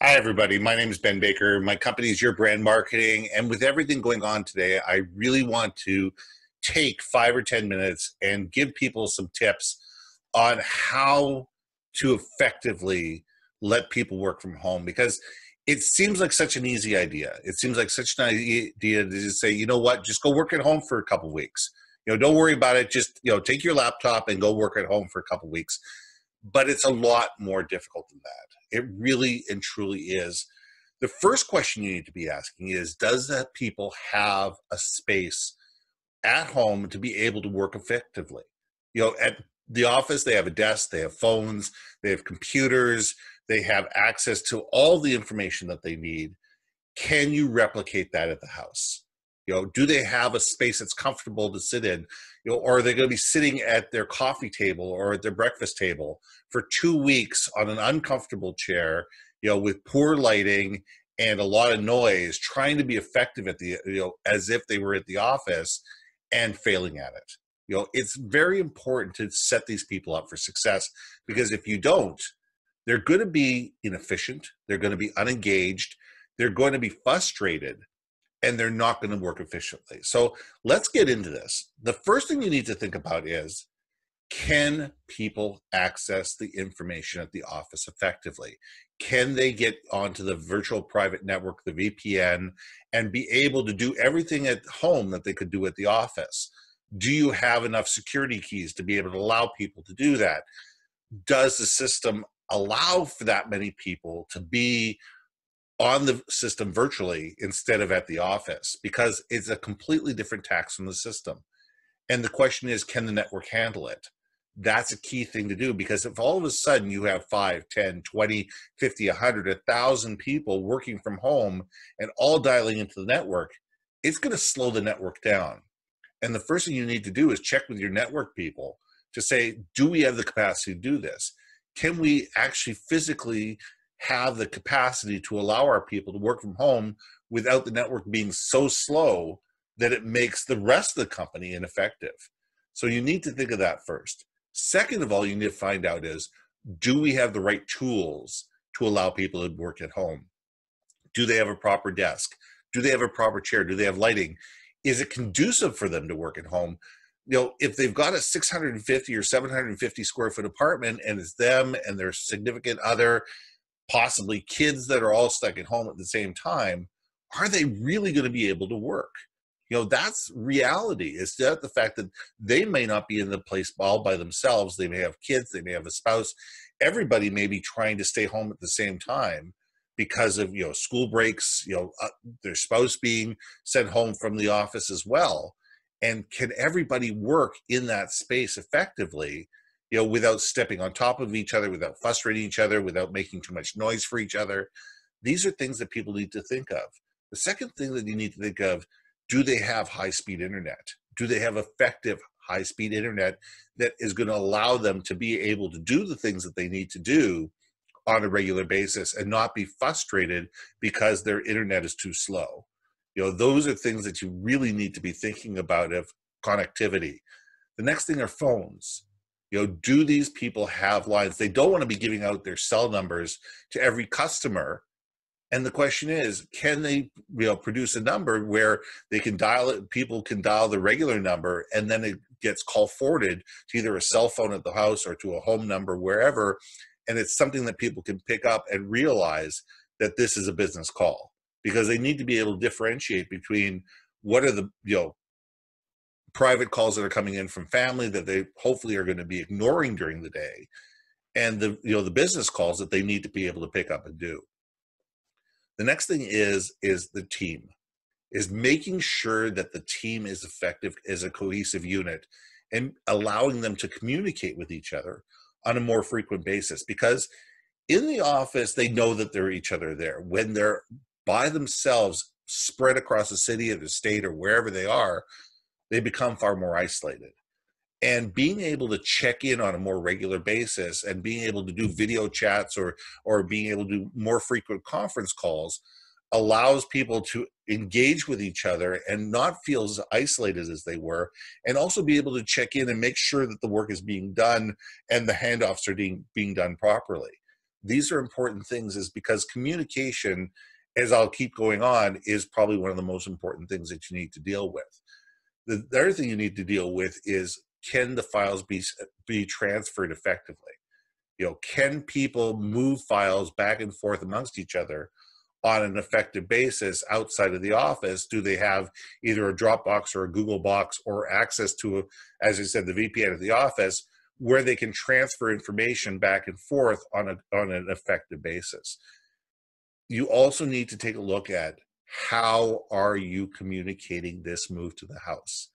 Hi, everybody. My name is Ben Baker. My company is Your Brand Marketing. And with everything going on today, I really want to take 5 or 10 minutes and give people some tips on how to effectively let people work from home because it seems like such an easy idea. It seems like such an idea to just say, you know what, just go work at home for a couple of weeks. Don't worry about it. Just, take your laptop and go work at home for a couple of weeks. But it's a lot more difficult than that. It really and truly is. The first question you need to be asking is, does that people have a space at home to be able to work effectively? At the office, they have a desk, they have phones, they have computers, they have access to all the information that they need. Can you replicate that at the house? Do they have a space that's comfortable to sit in? Or are they going to be sitting at their coffee table or at their breakfast table for 2 weeks on an uncomfortable chair, with poor lighting and a lot of noise, trying to be effective at as if they were at the office and failing at it? It's very important to set these people up for success, because if you don't, they're going to be inefficient, they're going to be unengaged, they're going to be frustrated, and they're not going to work efficiently. So let's get into this. The first thing you need to think about is, can people access the information at the office effectively? Can they get onto the virtual private network, the VPN, and be able to do everything at home that they could do at the office? Do you have enough security keys to be able to allow people to do that? Does the system allow for that many people to be on the system virtually instead of at the office? Because it's a completely different tax from the system. And the question is, can the network handle it? That's a key thing to do, because if all of a sudden you have 5, 10, 20, 50, 100, 1,000 people working from home and all dialing into the network, it's going to slow the network down. And the first thing you need to do is check with your network people to say, do we have the capacity to do this? Can we actually physically have the capacity to allow our people to work from home without the network being so slow that it makes the rest of the company ineffective? So you need to think of that first. Second of all, you need to find out is, do we have the right tools to allow people to work at home? Do they have a proper desk? Do they have a proper chair? Do they have lighting? Is it conducive for them to work at home? If they've got a 650 or 750 square foot apartment and it's them and their significant other, possibly kids that are all stuck at home at the same time, are they really going to be able to work? That's reality. It's that the fact that they may not be in the place all by themselves. They may have kids, they may have a spouse. Everybody may be trying to stay home at the same time because of, school breaks, their spouse being sent home from the office as well. And can everybody work in that space effectively, without stepping on top of each other, without frustrating each other, without making too much noise for each other? These are things that people need to think of. The second thing that you need to think of, do they have high-speed internet? Do they have effective high-speed internet that is going to allow them to be able to do the things that they need to do on a regular basis and not be frustrated because their internet is too slow? Those are things that you really need to be thinking about of connectivity. The next thing are phones. Do these people have lines? They don't want to be giving out their cell numbers to every customer. And the question is, can they, produce a number where they can dial it, people can dial the regular number, and then it gets call forwarded to either a cell phone at the house or to a home number, wherever. And it's something that people can pick up and realize that this is a business call, because they need to be able to differentiate between what are the, private calls that are coming in from family that they hopefully are going to be ignoring during the day, and the business calls that they need to be able to pick up and do. The next thing is the team, is making sure that the team is effective as a cohesive unit and allowing them to communicate with each other on a more frequent basis. Because in the office, they know that they're each other there. When they're by themselves, spread across the city or the state or wherever they are, they become far more isolated. And being able to check in on a more regular basis and being able to do video chats or being able to do more frequent conference calls allows people to engage with each other and not feel as isolated as they were, and also be able to check in and make sure that the work is being done and the handoffs are being done properly. These are important things, is because communication, as I'll keep going on, is probably one of the most important things that you need to deal with. The other thing you need to deal with is, can the files be transferred effectively? Can people move files back and forth amongst each other on an effective basis outside of the office? Do they have either a Dropbox or a Google Box, or access to, as I said, the VPN at the office, where they can transfer information back and forth on an effective basis? You also need to take a look at, how are you communicating this move to the house?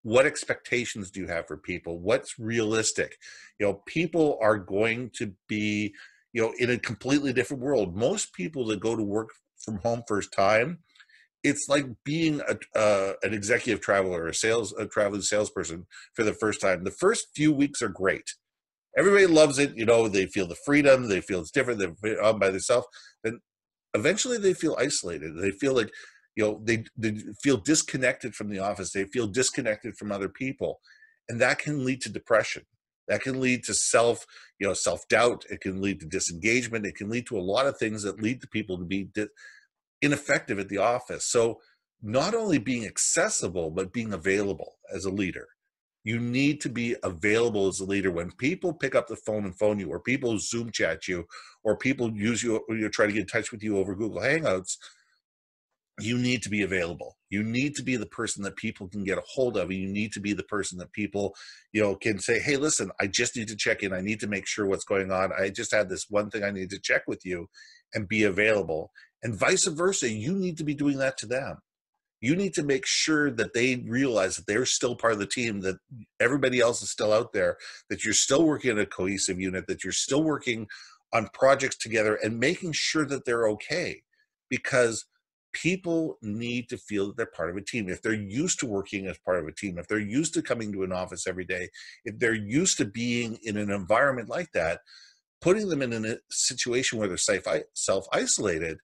What expectations do you have for people? What's realistic? People are going to be, in a completely different world. Most people that go to work from home first time, it's like being an executive traveler, a traveling salesperson for the first time. The first few weeks are great. Everybody loves it. They feel the freedom. They feel it's different. They're on by themselves. Then eventually they feel isolated. They feel like, they feel disconnected from the office. They feel disconnected from other people. And that can lead to depression. That can lead to self-doubt. It can lead to disengagement. It can lead to a lot of things that lead to people to be ineffective at the office. So not only being accessible, but being available as a leader. You need to be available as a leader. When people pick up the phone and phone you, or people Zoom chat you, or people use you, or try to get in touch with you over Google Hangouts, you need to be available. You need to be the person that people can get a hold of. And you need to be the person that people, can say, hey, listen, I just need to check in. I need to make sure what's going on. I just had this one thing I need to check with you, and be available. And vice versa, you need to be doing that to them. You need to make sure that they realize that they're still part of the team, that everybody else is still out there, that you're still working in a cohesive unit, that you're still working on projects together, and making sure that they're okay. Because people need to feel that they're part of a team. If they're used to working as part of a team, if they're used to coming to an office every day, if they're used to being in an environment like that, putting them in a situation where they're self-isolated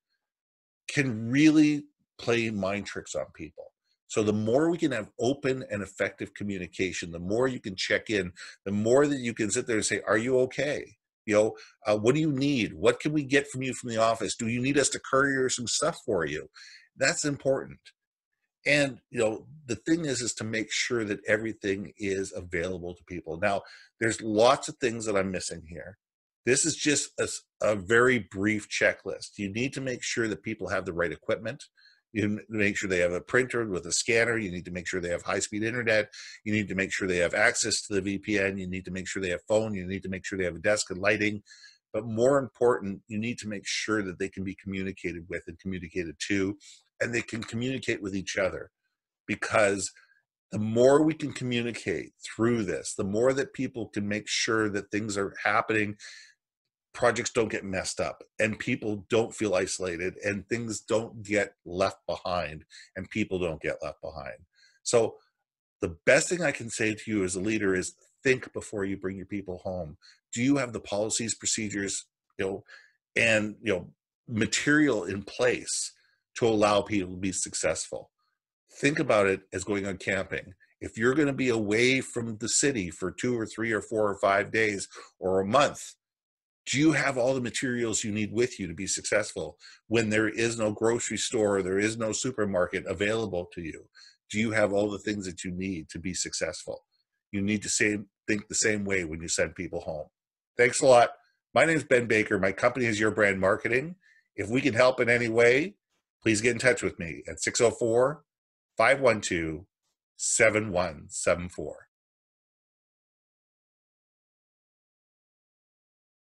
can really play mind tricks on people. So the more we can have open and effective communication, the more you can check in, the more that you can sit there and say, are you okay? What do you need? What can we get from you from the office? Do you need us to courier some stuff for you? That's important. And, the thing is to make sure that everything is available to people. Now, there's lots of things that I'm missing here. This is just a very brief checklist. You need to make sure that people have the right equipment. You need to make sure they have a printer with a scanner. You need to make sure they have high-speed internet. You need to make sure they have access to the VPN. You need to make sure they have phone. You need to make sure they have a desk and lighting. But more important, you need to make sure that they can be communicated with and communicated to, and they can communicate with each other. Because the more we can communicate through this, the more that people can make sure that things are happening, projects don't get messed up, and people don't feel isolated, and things don't get left behind, and people don't get left behind. So the best thing I can say to you as a leader is, think before you bring your people home. Do you have the policies, procedures, and material in place to allow people to be successful? Think about it as going on camping. If you're going to be away from the city for 2 or 3 or 4 or 5 days or a month, do you have all the materials you need with you to be successful when there is no grocery store, there is no supermarket available to you? Do you have all the things that you need to be successful? You need to think the same way when you send people home. Thanks a lot. My name is Ben Baker. My company is Your Brand Marketing. If we can help in any way, please get in touch with me at 604-512-7174.